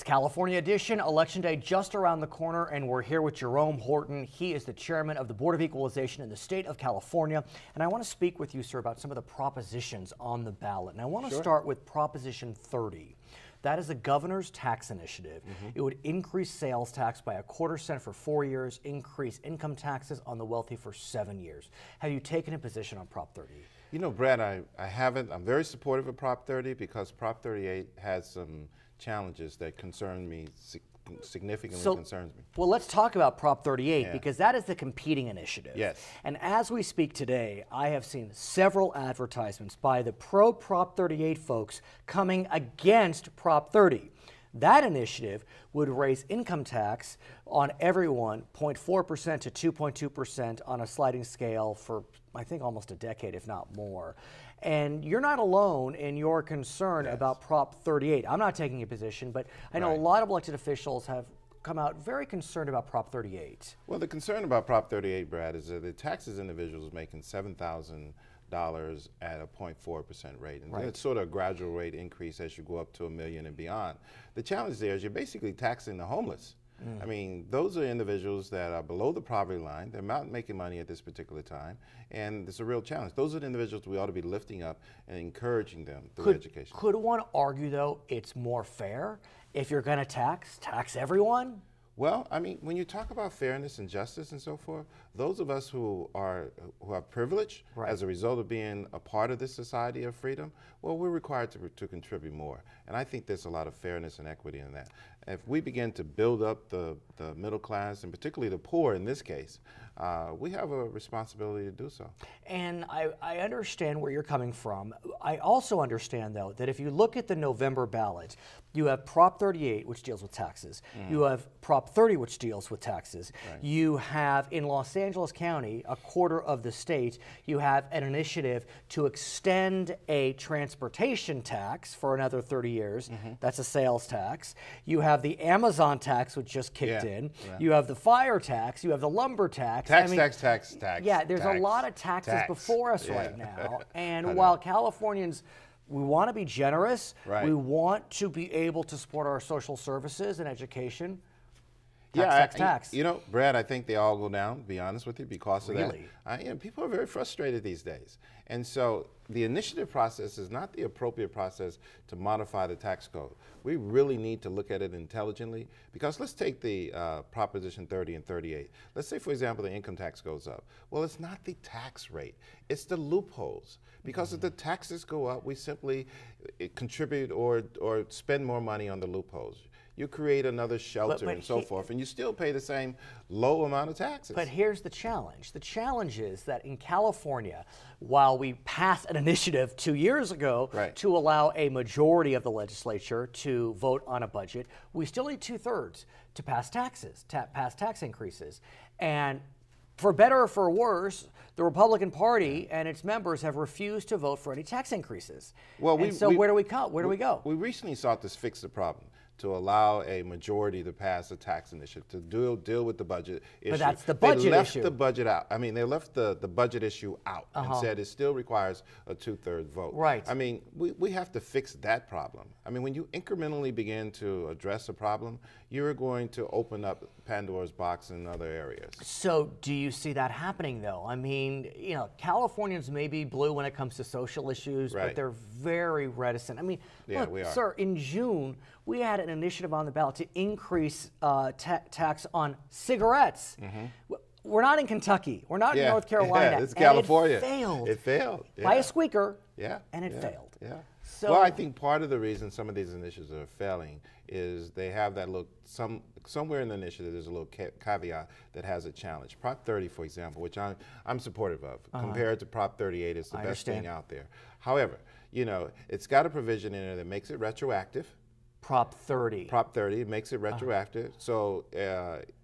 California edition, Election Day just around the corner, and we're here with Jerome Horton. He is the chairman of the Board of Equalization in the state of California. And I want to speak with you, sir, about some of the propositions on the ballot. And I want to start with Proposition 30. That is the governor's tax initiative. It would increase sales tax by 1/4 cent for 4 years, increase income taxes on the wealthy for 7 years. Have you taken a position on Prop 30? You know, Brad, I haven't. I'm very supportive of Prop 30 because Prop 38 has some challenges that concern me, significantly concerns me. Well, let's talk about Prop 38 because that is the competing initiative. Yes. And as we speak today, I have seen several advertisements by the pro-Prop 38 folks coming against Prop 30. That initiative would raise income tax on everyone 0.4% to 2.2% on a sliding scale for, I think, almost a decade, if not more. And you're not alone in your concern about Prop 38. I'm not taking a position, but I know a lot of elected officials have come out very concerned about Prop 38. Well, the concern about Prop 38, Brad, is that it taxes individuals making $7,000 at a 0.4% rate. And it's sort of a gradual rate increase as you go up to $1 million and beyond. The challenge there is you're basically taxing the homeless. I mean, those are individuals that are below the poverty line. They're not making money at this particular time, and it's a real challenge. Those are the individuals we ought to be lifting up and encouraging them through education. Could one argue, though, it's more fair if you're going to tax everyone? Well, I mean, when you talk about fairness and justice and so forth, those of us who have privilege as a result of being a part of this society of freedom, well, we're required to contribute more. And I think there's a lot of fairness and equity in that. If we begin to build up the middle class, and particularly the poor in this case, we have a responsibility to do so. And I understand where you're coming from. I also understand, though, that if you look at the November ballot, you have Prop 38, which deals with taxes. You have Prop 30, which deals with taxes. You have, in Los Angeles County, a quarter of the state, you have an initiative to extend a transportation tax for another 30 years. That's a sales tax. You have the Amazon tax, which just kicked in. You have the fire tax. You have the lumber tax. Tax. Yeah, there's a lot of taxes before us right now. And while Californians, we want to be generous, we want to be able to support our social services and education. Tax. You know, Brad, I think they all go down, to be honest with you, because of that. People are very frustrated these days. And so the initiative process is not the appropriate process to modify the tax code. We really need to look at it intelligently, because let's take the Proposition 30 and 38. Let's say, for example, the income tax goes up. Well, it's not the tax rate, it's the loopholes. Because if the taxes go up, we simply contribute or spend more money on the loopholes. You create another shelter and so forth, and you still pay the same low amount of taxes. But here's the challenge. The challenge is that in California, while we passed an initiative 2 years ago to allow a majority of the legislature to vote on a budget, we still need 2/3 to pass taxes, pass tax increases. And for better or for worse, the Republican Party and its members have refused to vote for any tax increases. Well, where do we go? Where do we go? We recently sought to fix the problem, to allow a majority to pass a tax initiative to deal with the budget issue. But that's the budget issue. They left the budget out. I mean, they left the budget issue out and said it still requires a 2/3 vote. Right. I mean, we have to fix that problem. I mean, when you incrementally begin to address a problem, you're going to open up Pandora's box in other areas. So do you see that happening, though? I mean, you know, Californians may be blue when it comes to social issues, but they're very reticent. I mean, look, we are. Sir, in June, we had an initiative on the ballot to increase tax on cigarettes. We're not in Kentucky. We're not in North Carolina. Yeah, it's California. It failed. It failed. By a squeaker. And it failed. So, well, I think part of the reason some of these initiatives are failing is they have that little, somewhere in the initiative there's a little caveat that has a challenge. Prop 30, for example, which I'm supportive of, compared to Prop 38, it's the best thing out there. However, you know, it's got a provision in it that makes it retroactive. Prop 30. Prop 30 makes it retroactive. So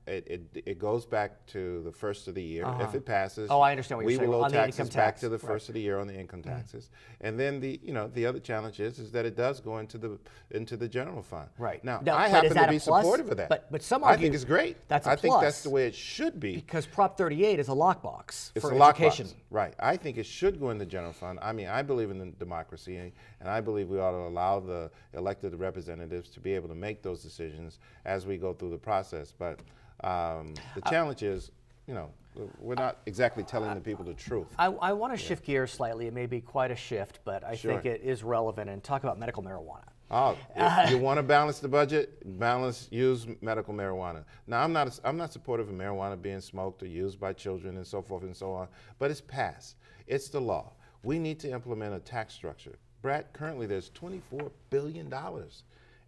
it goes back to the first of the year. If it passes, I understand what you're saying. We will On owe the taxes income back tax. to the first of the year on the income taxes. And then the other challenge is that it does go into the general fund. Right. Now, No, I but happen is that to be a plus? supportive of that. But some I argue think it's great. that's a I think plus. that's the way it should be. Because Prop 38 is a lockbox It's for a education. lockbox. Right. I think it should go in the general fund. I mean, I believe in the democracy, and I believe we ought to allow the elected representatives to be able to make those decisions as we go through the process. But the challenge is, we're not exactly telling the people the truth. I want to shift gears slightly. It may be quite a shift, but I Sure. think it is relevant, and talk about medical marijuana. Oh, if you want to balance the budget, use medical marijuana. Now, I'm not supportive of marijuana being smoked or used by children and so forth and so on, but it's passed. It's the law. We need to implement a tax structure. Brad, currently there's $24 billion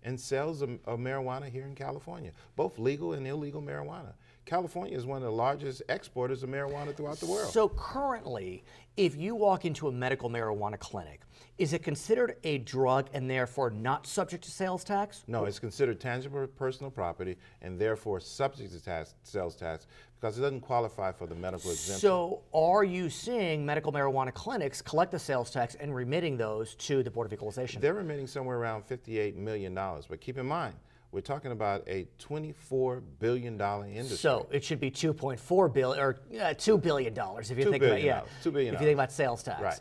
in sales of marijuana here in California, both legal and illegal marijuana. California is one of the largest exporters of marijuana throughout the world. So currently, if you walk into a medical marijuana clinic, is it considered a drug and therefore not subject to sales tax? No, it's considered tangible personal property and therefore subject to sales tax because it doesn't qualify for the medical exemption. So are you seeing medical marijuana clinics collect the sales tax and remitting those to the Board of Equalization? They're remitting somewhere around $58 million, but keep in mind, we're talking about a $24 billion industry. So it should be $2.4 billion or $2 billion if you think about $2 billion. if you think about sales tax. Right.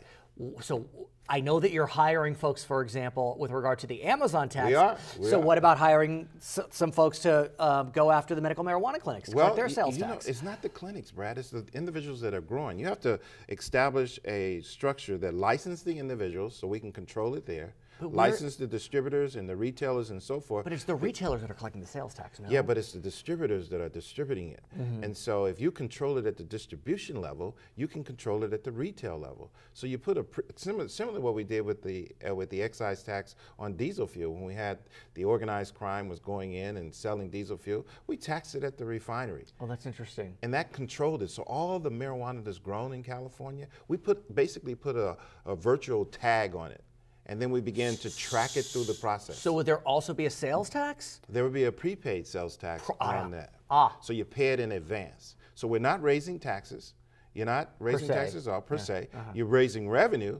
So I know that you're hiring folks, for example, with regard to the Amazon tax. We are. So what about hiring some folks to go after the medical marijuana clinics to collect their sales tax? It's not the clinics, Brad. It's the individuals that are growing. You have to establish a structure that licenses the individuals so we can control it there. License the distributors and the retailers and so forth. But it's the retailers that are collecting the sales tax, no? Yeah, but it's the distributors that are distributing it. And so if you control it at the distribution level, you can control it at the retail level. So you put similar to what we did with the excise tax on diesel fuel. When we had the organized crime was going in and selling diesel fuel, we taxed it at the refinery. Oh, that's interesting. And that controlled it. So all the marijuana that's grown in California, we basically put a virtual tag on it. And then we began to track it through the process. So would there also be a sales tax? There would be a prepaid sales tax on that. So you pay it in advance. So we're not raising taxes. You're not raising taxes per se. You're raising revenue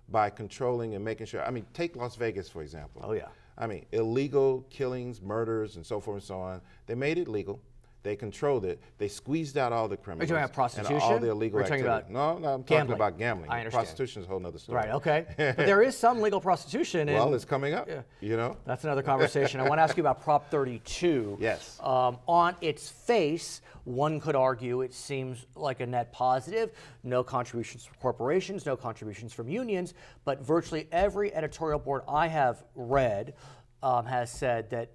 by controlling and making sure. I mean, take Las Vegas, for example. Oh, yeah. I mean, illegal killings, murders, and so forth and so on. They made it legal. They controlled it. They squeezed out all the criminals. Are you talking about prostitution? And all the illegal Or are you talking activity. about No, I'm gambling? talking about gambling. I understand. Prostitution is a whole other story. Right, okay. But there is some legal prostitution. Well, it's coming up, That's another conversation. I want to ask you about Prop 32. Yes. On its face, one could argue it seems like a net positive. No contributions from corporations, no contributions from unions, but virtually every editorial board I have read has said that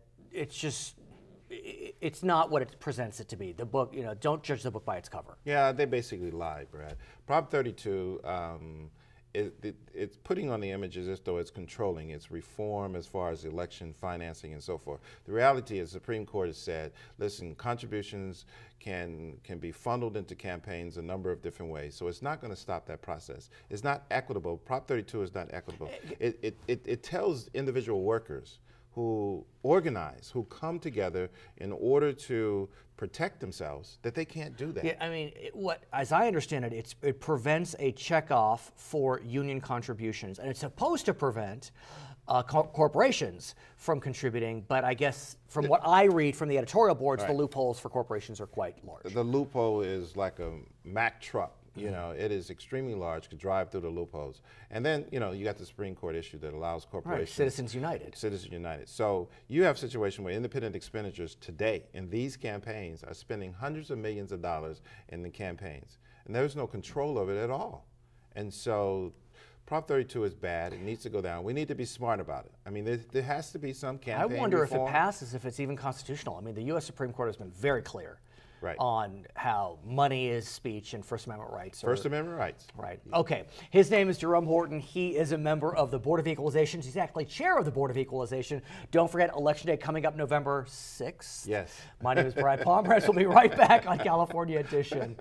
it's not what it presents it to be. The book, don't judge the book by its cover. Yeah, they basically lied, Brad. Prop 32, it's putting on the images as though it's controlling, it's reform as far as election financing and so forth. The reality is the Supreme Court has said, listen, contributions can be funneled into campaigns a number of different ways. So it's not going to stop that process. It's not equitable. Prop 32 is not equitable. It tells individual workers who organize, who come together in order to protect themselves, that they can't do that. Yeah, I mean, as I understand it, it prevents a checkoff for union contributions, and it's supposed to prevent corporations from contributing, but I guess from what I read from the editorial boards, the loopholes for corporations are quite large. The loophole is like a Mack truck. It is extremely large, could drive through the loopholes. And then, you got the Supreme Court issue that allows corporations. Right, Citizens United. Citizens United. So you have a situation where independent expenditures today in these campaigns are spending hundreds of millions of dollars in the campaigns. And there's no control of it at all. And so Prop 32 is bad. It needs to go down. We need to be smart about it. I mean, there has to be some campaign I wonder reform. if it passes, if it's even constitutional. I mean, the U.S. Supreme Court has been very clear on how money is speech and First Amendment rights. First Amendment rights. Right. Okay. His name is Jerome Horton. He is a member of the Board of Equalization. He's actually chair of the Board of Equalization. Don't forget, Election Day coming up November 6th. Yes. My name is Brad Pomerantz. We'll be right back on California Edition.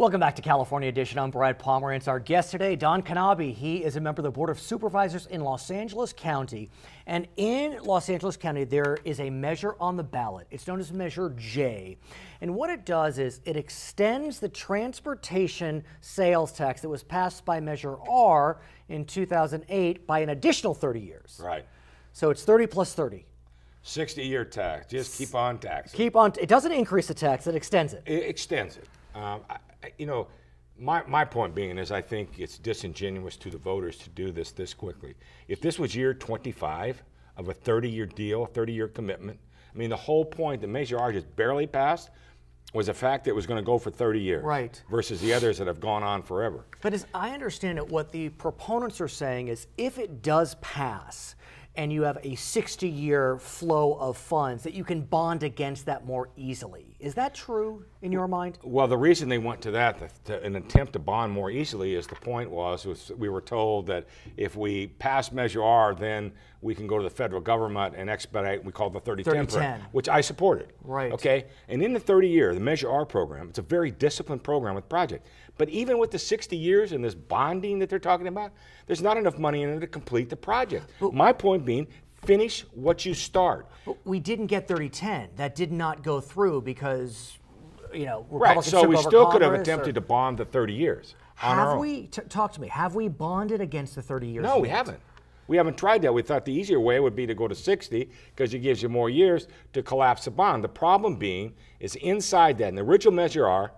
Welcome back to California Edition. I'm Brad Pomerantz. Our guest today, Don Knabe. He is a member of the Board of Supervisors in Los Angeles County. And in Los Angeles County, there is a measure on the ballot. It's known as Measure J. And what it does is it extends the transportation sales tax that was passed by Measure R in 2008 by an additional 30 years. Right. So it's 30 plus 30. 60-year tax. Just keep on taxing. Keep on. It doesn't increase the tax. It extends it. It extends it. You know, my point being is I think it's disingenuous to the voters to do this quickly. If this was year 25 of a 30-year deal, 30-year commitment, I mean, the whole point that Measure R just barely passed was the fact that it was going to go for 30 years. Right. Versus the others that have gone on forever. But as I understand it, what the proponents are saying is if it does pass, and you have a 60-year flow of funds, that you can bond against that more easily. Is that true in your mind? Well, the reason they went to that, an attempt to bond more easily, is the point was we were told that if we pass Measure R, then we can go to the federal government and expedite, we call it the 30-10 program, which I supported. Right. Okay? And in the 30-year, the Measure R program, it's a very disciplined program with project. But even with the 60 years and this bonding that they're talking about, there's not enough money in it to complete the project. My point being, finish what you start. But we didn't get 30-10. That did not go through because, you know, Republicans right. So we still could have attempted to bond the 30 years. Have we, talk to me, have we bonded against the 30 years? No, we haven't. We haven't tried that. We thought the easier way would be to go to 60 because it gives you more years to collapse the bond. The problem being is inside that, in the original Measure R,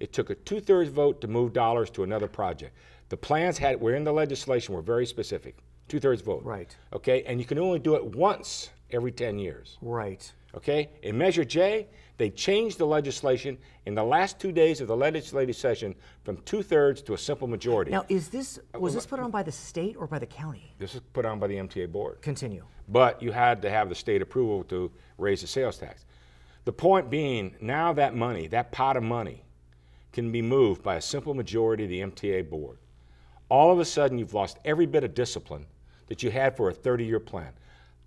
it took a 2/3 vote to move dollars to another project. The plans were in the legislation, were very specific. 2/3 vote. Right. Okay, and you can only do it once every 10 years. Right. Okay, in Measure J, they changed the legislation in the last 2 days of the legislative session from 2/3 to a simple majority. Now, was this put on by the state or by the county? This is put on by the MTA board. Continue. But you had to have the state approval to raise the sales tax. The point being, now that money, that pot of money, can be moved by a simple majority of the MTA board. All of a sudden, you've lost every bit of discipline that you had for a 30-year plan.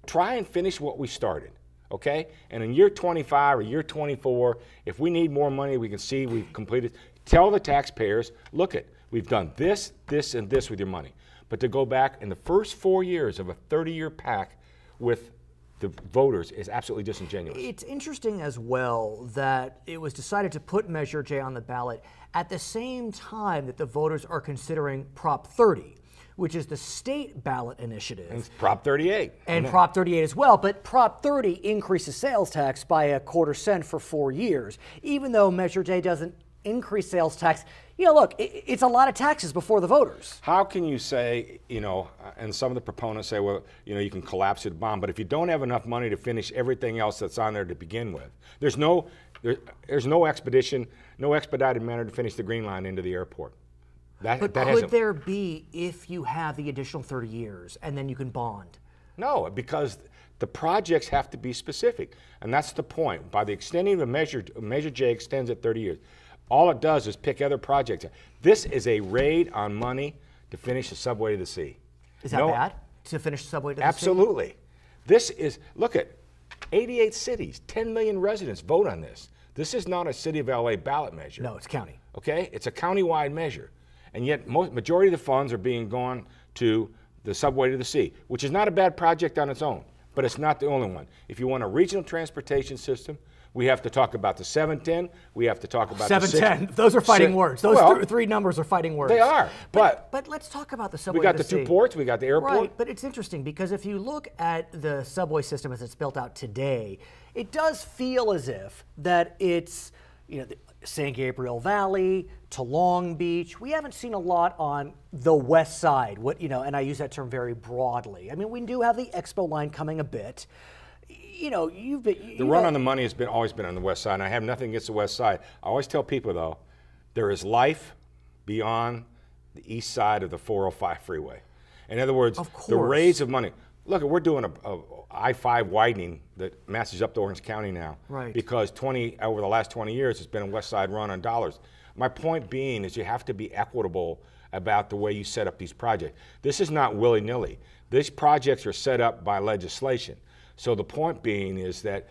Try and finish what we started, okay? And in year 25 or year 24, if we need more money, we can see we've completed. Tell the taxpayers, look we've done this, this, and this with your money. But to go back in the first 4 years of a 30-year pact with the voters is absolutely disingenuous. It's interesting as well that it was decided to put Measure J on the ballot at the same time that the voters are considering Prop 30, which is the state ballot initiative. And Prop 38. And Prop 38 as well. But Prop 30 increases sales tax by a 1/4 cent for 4 years. Even though Measure J doesn't increase sales tax, you know, look, it's a lot of taxes before the voters. How can you say, you know, and some of the proponents say, well, you know, you can collapse the bond, but if you don't have enough money to finish everything else that's on there to begin with, there's no expedited manner to finish the Green Line into the airport. But could there be if you have the additional 30 years and then you can bond? No, because the projects have to be specific, and that's the point. By the extending of Measure J extends it 30 years. All it does is pick other projects. This is a raid on money to finish the subway to the sea. Is that bad, to finish the subway to the sea? Absolutely. This is, look at 88 cities, 10 million residents vote on this. This is not a City of LA ballot measure. No, it's county. Okay? It's a county-wide measure. And yet, majority of the funds are being gone to the subway to the sea, which is not a bad project on its own, but it's not the only one. If you want a regional transportation system, we have to talk about the 710. We have to talk about 710. Those are fighting words. Those three numbers are fighting words. They are. But let's talk about the subway. We got the 2 ports. We got the airport. Right. But it's interesting because if you look at the subway system as it's built out today, it does feel as if that it's, you know, San Gabriel Valley to Long Beach. We haven't seen a lot on the west side. And I use that term very broadly. I mean, we do have the Expo line coming a bit. You know, the run on the money has always been on the west side, and I have nothing against the west side. I always tell people, though, there is life beyond the east side of the 405 freeway. In other words, the raids of money. Look, we're doing a I-5 widening that matches up to Orange County now. Right. Because over the last 20 years, it's been a west side run on dollars. My point being is you have to be equitable about the way you set up these projects. This is not willy-nilly. These projects are set up by legislation. So the point being is that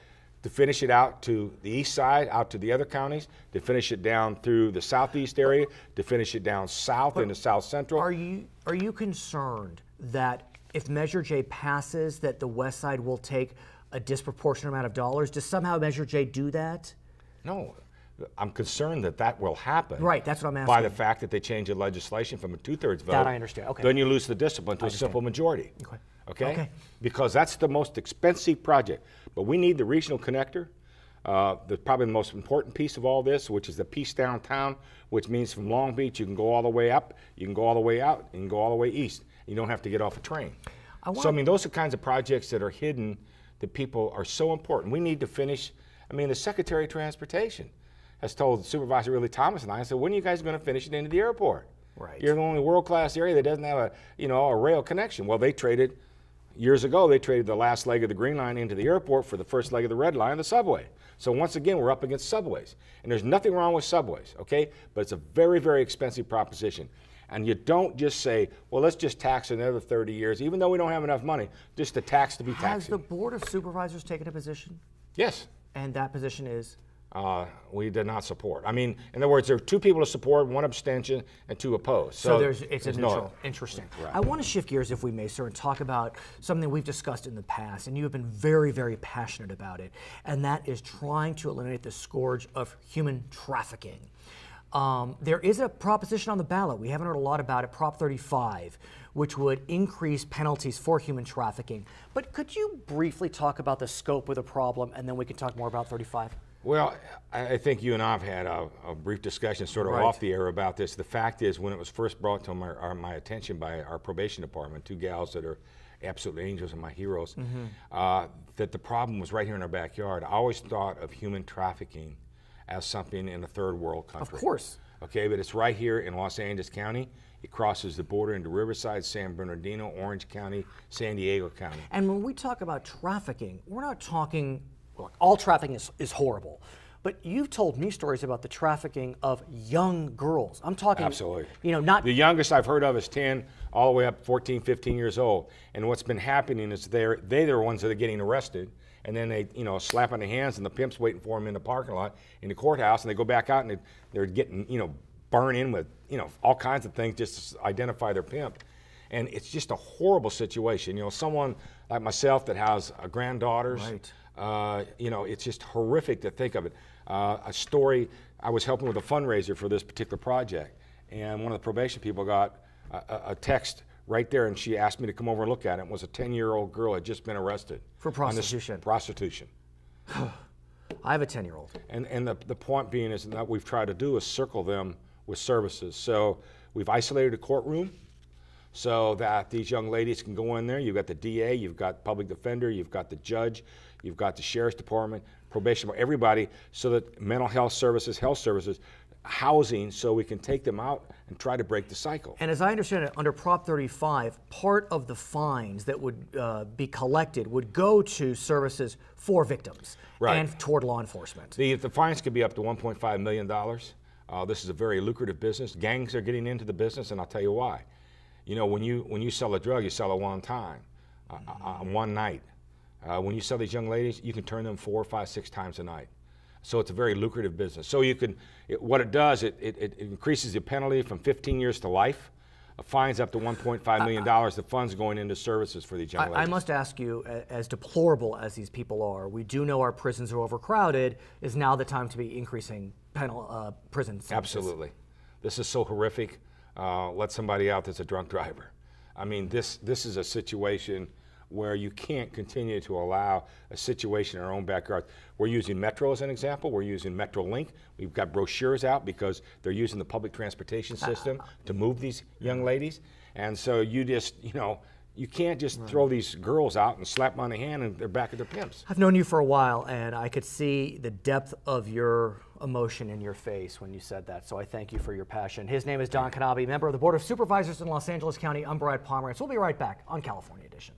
to finish it out to the east side, out to the other counties, to finish it down through the southeast area, to finish it down south into South Central. Are you concerned that if Measure J passes, that the west side will take a disproportionate amount of dollars? Does somehow Measure J do that? No. I'm concerned that that will happen. Right, that's what I'm asking. By the fact that they change the legislation from a 2/3 vote. That I understand. Okay. Then you lose the discipline to a simple majority. Okay. Because that's the most expensive project. But we need the regional connector. Probably the most important piece of all this, which is the piece downtown, which means from Long Beach you can go all the way up, you can go all the way out, you can go all the way east. You don't have to get off a train. So I mean, those are kinds of projects that are hidden that people are so important. We need to finish. I mean, the Secretary of Transportation has told Supervisor Willie Thomas and I said, when are you guys going to finish it into the airport? Right. You're the only world-class area that doesn't have a rail connection. Well, years ago, they traded the last leg of the Green Line into the airport for the first leg of the Red Line, the subway. So once again, we're up against subways. And there's nothing wrong with subways, okay? But it's a very, very expensive proposition. And you don't just say, well, let's just tax another 30 years, even though we don't have enough money, just to tax to be taxing. Has the Board of Supervisors taken a position? Yes. And that position is? We did not support. I mean, in other words, there are 2 people to support, 1 abstention, and 2 opposed. So it's a neutral. Interesting. Right. I want to shift gears, if we may, sir, and talk about something we've discussed in the past, and you have been very, very passionate about it, and that is trying to eliminate the scourge of human trafficking. There is a proposition on the ballot. We haven't heard a lot about it, Prop 35, which would increase penalties for human trafficking. But could you briefly talk about the scope of the problem, and then we can talk more about 35? Well, I think you and I have had a brief discussion sort of off the air about this. The fact is, when it was first brought to my attention by our probation department, 2 gals that are absolute angels and my heroes, that the problem was right here in our backyard. I always thought of human trafficking as something in a third world country. Of course. Okay, but it's right here in Los Angeles County. It crosses the border into Riverside, San Bernardino, Orange County, San Diego County. And when we talk about trafficking, we're not talking, look, all trafficking is horrible. But you've told me stories about the trafficking of young girls. I'm talking, absolutely. Not the youngest I've heard of is 10, all the way up 14, 15 years old. And what's been happening is they're the ones that are getting arrested, and then they, slap on the hands, and the pimp's waiting for them in the parking lot in the courthouse, and they go back out and they're getting, burned in with, all kinds of things just to identify their pimp. And it's just a horrible situation. Someone like myself that has granddaughters. Right. It's just horrific to think of it. A story, I was helping with a fundraiser for this particular project, and one of the probation people got a text right there, and she asked me to come over and look at it. It was a 10-year-old girl had just been arrested. For prostitution. Prostitution. I have a 10-year-old. And the point being is that what we've tried to do is circle them with services. So we've isolated a courtroom so that these young ladies can go in there. You've got the DA, you've got public defender, you've got the judge, you've got the sheriff's department, probation, everybody, so that mental health services, housing, so we can take them out and try to break the cycle. And as I understand it, under Prop 35, part of the fines that would be collected would go to services for victims and toward law enforcement. The fines could be up to $1.5 million. This is a very lucrative business. Gangs are getting into the business, and I'll tell you why. When you sell a drug, you sell it one time, one night. When you sell these young ladies, you can turn them 4, 5, 6 times a night. So it's a very lucrative business. So what it does, it increases the penalty from 15 years to life, fines up to $1.5 million. The funds going into services for these young ladies. I must ask you, as deplorable as these people are, we do know our prisons are overcrowded. Is now the time to be increasing prison sentences? Absolutely. This is so horrific. Let somebody out that's a drunk driver. I mean, this is a situation where you can't continue to allow a situation in our own backyard. We're using Metro as an example. We're using MetroLink. We've got brochures out because they're using the public transportation system to move these young ladies. And so you just, you can't just throw these girls out and slap them on the hand and they're back at their pimps. I've known you for a while, and I could see the depth of your emotion in your face when you said that, so I thank you for your passion. His name is Don Knabe, member of the Board of Supervisors in Los Angeles County. I'm Brad Pomerantz. We'll be right back on California Edition.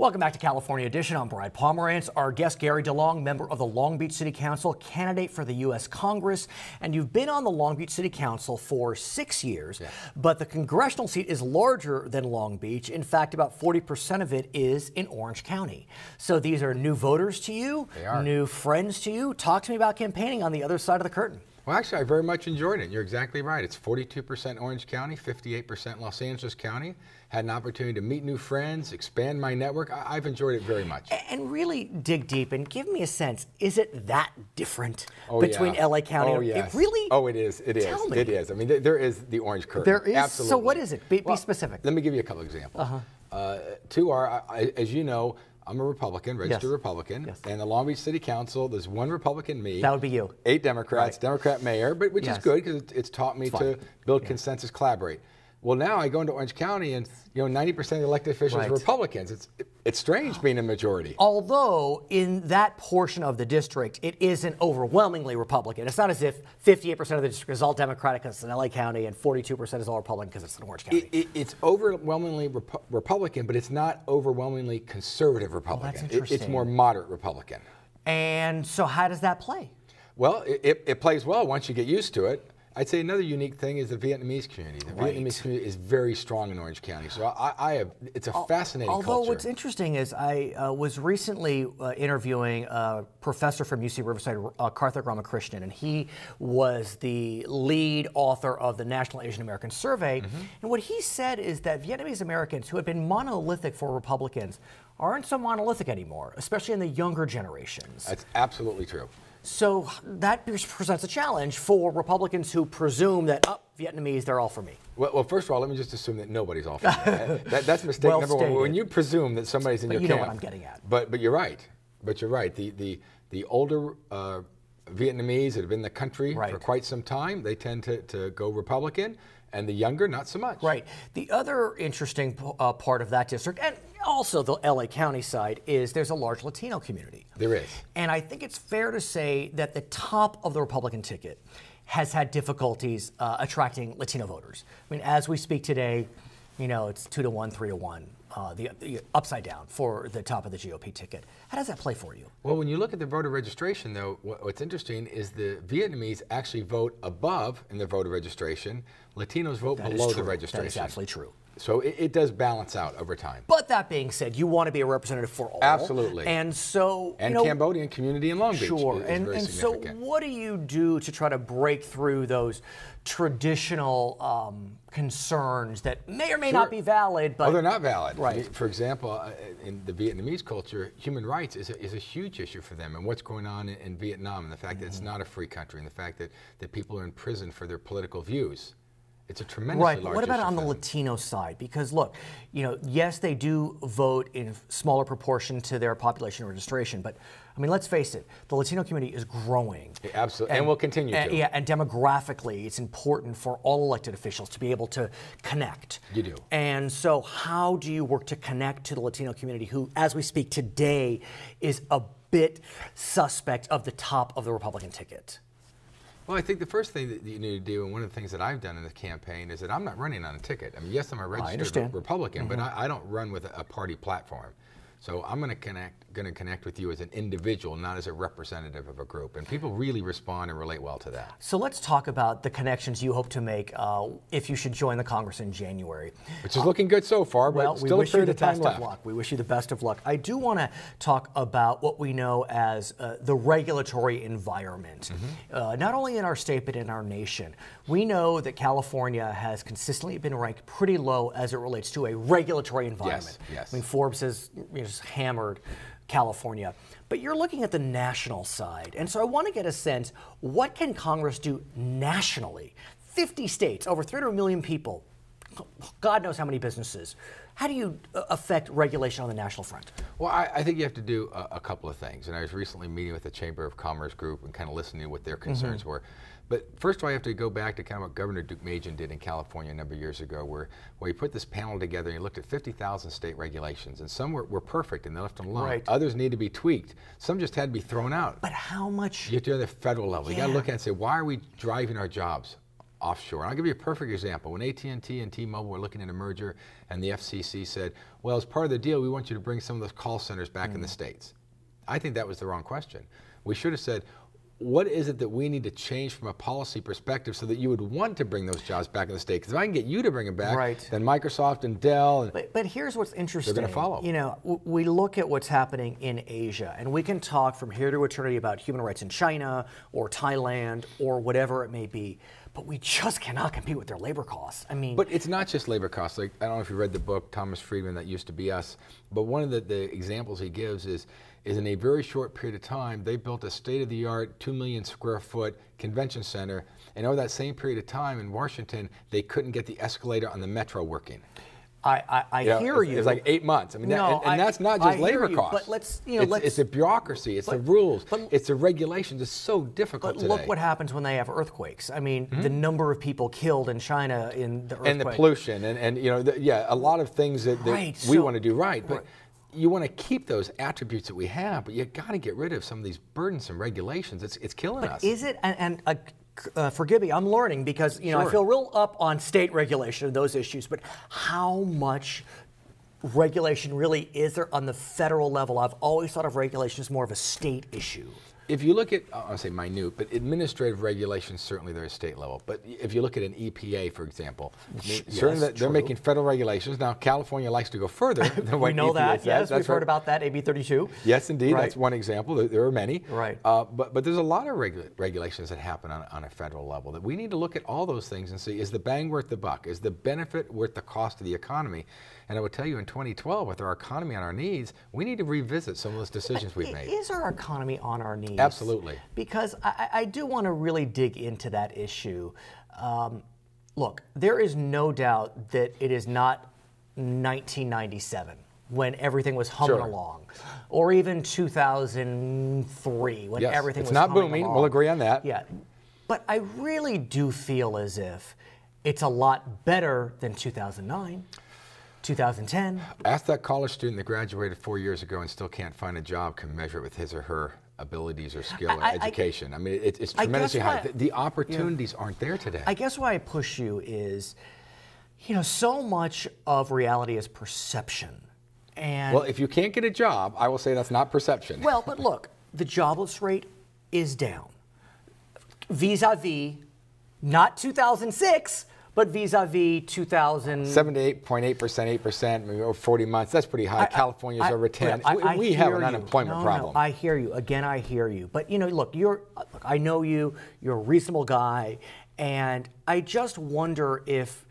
Welcome back to California Edition. I'm Brad Pomerantz. Our guest, Gary DeLong, member of the Long Beach City Council, candidate for the U.S. Congress. And you've been on the Long Beach City Council for 6 years, but the congressional seat is larger than Long Beach. In fact, about 40% of it is in Orange County. So these are new voters to you, They are. new friends to you. Talk to me about campaigning on the other side of the curtain. Well, actually, I very much enjoyed it. You're exactly right. It's 42% Orange County, 58% Los Angeles County. Had an opportunity to meet new friends, expand my network. I've enjoyed it very much. And really dig deep and give me a sense, is it that different Oh, between yeah. LA County? Oh, yes. It really? Oh, it is. It is. Tell me. It is. I mean, there is the orange curtain. There is? Absolutely. So what is it? Be Well, specific. Let me give you a couple examples. Two are, as you know, I'm a Republican, registered Yes. Republican. Yes. And the Long Beach City Council, there's one Republican, me. That would be you. 8 Democrats, Right. Democrat mayor, but which Yes. is good because it's taught me to fine. build consensus, collaborate. Well, now I go into Orange County and 90% of the elected officials Right. are Republicans. It's strange being a majority. Although in that portion of the district, it isn't overwhelmingly Republican. It's not as if 58% of the district is all Democratic because it's in LA County and 42% is all Republican because it's in Orange County. It's overwhelmingly Republican, but it's not overwhelmingly conservative Republican. It's interesting. more moderate Republican. And so how does that play? Well, it plays well once you get used to it. I'd say another unique thing is the Vietnamese community. The Vietnamese community is very strong in Orange County. So it's a fascinating Although culture. what's interesting is I was recently interviewing a professor from UC Riverside, Karthik Ramakrishnan, and he was the lead author of the National Asian American Survey. And what he said is that Vietnamese Americans who had been monolithic for Republicans aren't so monolithic anymore, especially in the younger generations. That's absolutely true. So that presents a challenge for Republicans who presume that, Vietnamese, they're all for me. Well, first of all, let me just assume that nobody's all for you. That's mistake Well number one. stated. When you presume that somebody's in But your you camp. know what I'm getting at. But you're right. But you're right. The older Vietnamese that have been in the country for Right. quite some time, they tend to go Republican, and the younger, not so much. Right. The other interesting part of that district, and also the LA County side, is there's a large Latino community. There is. And I think it's fair to say that the top of the Republican ticket has had difficulties attracting Latino voters. I mean, as we speak today, it's 2-to-1, 3-to-1, the upside down for the top of the GOP ticket. How does that play for you? Well, when you look at the voter registration, though, what's interesting is the Vietnamese actually vote above in the voter registration. Latinos vote That is below true. the registration. That is absolutely true. So it does balance out over time. But that being said, you want to be a representative for all. Absolutely. And so, And Cambodian community in Long Beach sure. is And very so significant. what do you do to try to break through those traditional concerns that may or may not be valid? But they're not valid. Right. I mean, for example, in the Vietnamese culture, human rights is a huge issue for them, and what's going on in Vietnam, and the fact that it's not a free country, and the fact that people are in prison for their political views. It's a tremendously Right, but large what about issue on the for them. Latino side? Because look, yes, they do vote in smaller proportion to their population registration, but I mean, let's face it, the Latino community is growing. Absolutely, and will continue to. Yeah, and demographically, it's important for all elected officials to be able to connect. You do. And so how do you work to connect to the Latino community who, as we speak today, is a bit suspect of the top of the Republican ticket? Well, I think the first thing that you need to do, and one of the things that I've done in this campaign, is that I'm not running on a ticket. I mean, yes, I'm a registered Republican, but I don't run with a party platform. So I'm going to connect with you as an individual, not as a representative of a group. And people really respond and relate well to that. So let's talk about the connections you hope to make if you should join the Congress in January. Which is looking good so far, but Well, still we a wish you period the of time best left. of luck. We wish you the best of luck. I do want to talk about what we know as the regulatory environment, not only in our state but in our nation. We know that California has consistently been ranked pretty low as it relates to a regulatory environment. Yes. I mean, Forbes has just hammered California. But you're looking at the national side. And so I want to get a sense, what can Congress do nationally? 50 states, over 300 million people, God knows how many businesses. How do you affect regulation on the national front? Well, I think you have to do a couple of things. And I was recently meeting with the Chamber of Commerce group and kind of listening to what their concerns were. But first of all, I have to go back to kind of what Governor Duke Majan did in California a number of years ago, where he put this panel together and he looked at 50,000 state regulations. And some were perfect and they left them alone. Right. Others need to be tweaked. Some just had to be thrown out. But how much? You have to do it at the federal level. You got to Yeah. look at it and say, why are we driving our jobs offshore. And I'll give you a perfect example. When AT&T and T-Mobile were looking at a merger and the FCC said, well, as part of the deal, we want you to bring some of those call centers back in the States. I think that was the wrong question. We should have said, what is it that we need to change from a policy perspective so that you would want to bring those jobs back in the state? Because if I can get you to bring them back, then Microsoft and Dell and but here's what's interesting. They're going to follow. You know, we look at what's happening in Asia, and we can talk from here to eternity about human rights in China or Thailand or whatever it may be. But we just cannot compete with their labor costs. I mean, but it's not just labor costs. Like, I don't know if you read the book Thomas Friedman, That Used to Be Us. But one of the examples he gives is in a very short period of time, they built a state-of-the-art 2 million square foot convention center, and over that same period of time in Washington, they couldn't get the escalator on the metro working. I hear you. It's like 8 months. I mean, that's not just labor costs. But let's, it's a bureaucracy. It's the rules. It's the regulations. It's so difficult today. But look what happens when they have earthquakes. I mean, the number of people killed in China in the earthquake. And the pollution, and you know, a lot of things that we want to do right. But you want to keep those attributes that we have, but you got to get rid of some of these burdensome regulations. It's killing us. Is it? Forgive me, I'm learning because I feel real up on state regulation and those issues, but how much regulation really is there on the federal level? I've always thought of regulation as more of a state issue. If you look at, I'll say minute, but administrative regulations, certainly they're at state level. But if you look at an EPA, for example, certainly they're making federal regulations. Now, California likes to go further than what we know EPA that, says. yes, we've heard about that, AB 32. Yes, indeed, that's one example. There are many. Right. But there's a lot of regulations that happen on a federal level that we need to look at all those things and see, is the bang worth the buck? Is the benefit worth the cost of the economy? And I would tell you, in 2012, with our economy on our knees, we need to revisit some of those decisions we've made. Is our economy on our knees? Absolutely. Because I do want to really dig into that issue. Look, there is no doubt that it is not 1997 when everything was humming along, or even 2003 when everything was humming along. It's not booming. We'll agree on that. Yeah. But I really do feel as if it's a lot better than 2009. 2010. Ask that college student that graduated 4 years ago and still can't find a job, can measure it with his or her abilities or skill or education. I mean, it's tremendously high. The opportunities aren't there today. I guess why I push you is, so much of reality is perception. And well, if you can't get a job, I will say that's not perception. Well, but look, the jobless rate is down. Vis-a-vis, not 2006, but vis-a-vis 2000. 78.8%, 8%, maybe over 40 months. That's pretty high. California's over 10. We have an unemployment problem. No, I hear you. Again, I hear you. But look, I know you. You're a reasonable guy, and I just wonder if.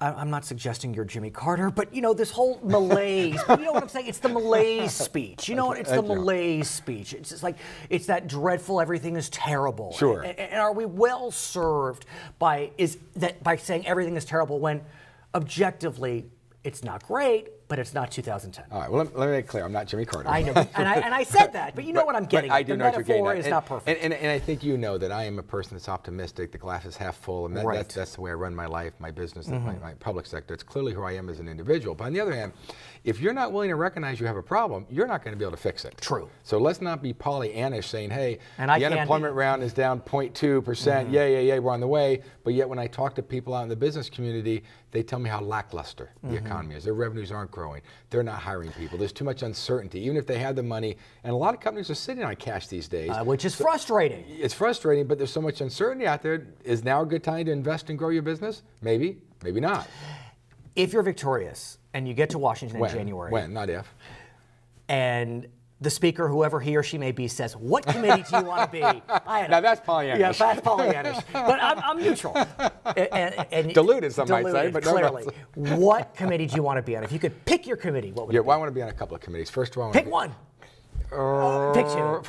I'm not suggesting you're Jimmy Carter, but this whole malaise. But you know what I'm saying? It's the malaise speech. You know what? It's the malaise speech. It's just like it's that dreadful. Everything is terrible. Sure. And are we well served by saying everything is terrible when objectively it's not great, but it's not 2010? All right. Well, let me make it clear. I'm not Jimmy Carter. I know, and I said that, but you know what I'm getting. I do know what you're getting at. The metaphor is not perfect. And I think you know that I am a person that's optimistic. The glass is half full, and that's the way I run my life, my business, my public sector. It's clearly who I am as an individual. But on the other hand, if you're not willing to recognize you have a problem, you're not going to be able to fix it. True. So let's not be Pollyannish saying, hey, the unemployment round is down 0.2%. Yeah, we're on the way. But yet when I talk to people out in the business community, they tell me how lackluster the economy is. Their revenues aren't growing. They're not hiring people. There's too much uncertainty, even if they have the money. And a lot of companies are sitting on cash these days. Which is frustrating. It's frustrating, but there's so much uncertainty out there. Is now a good time to invest and grow your business? Maybe, maybe not. If you're victorious and you get to Washington in January. When, not if. And the speaker, whoever he or she may be, says, what committee do you want to be? Now that's Pollyannish. Yeah, that's Pollyannish. But I'm neutral. And diluted, some might say, but clearly. What committee do you want to be on? If you could pick your committee, what would it be? Well, I want to be on a couple of committees. First of all, pick one. Pick two.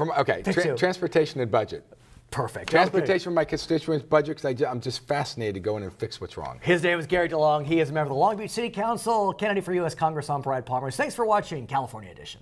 Pick two. Transportation and budget. Perfect. Transportation for my constituents' budget, because I'm just fascinated to go in and fix what's wrong. His name is Gary DeLong. He is a member of the Long Beach City Council, candidate for U.S. Congress on Brad Palmer. Thanks for watching California Edition.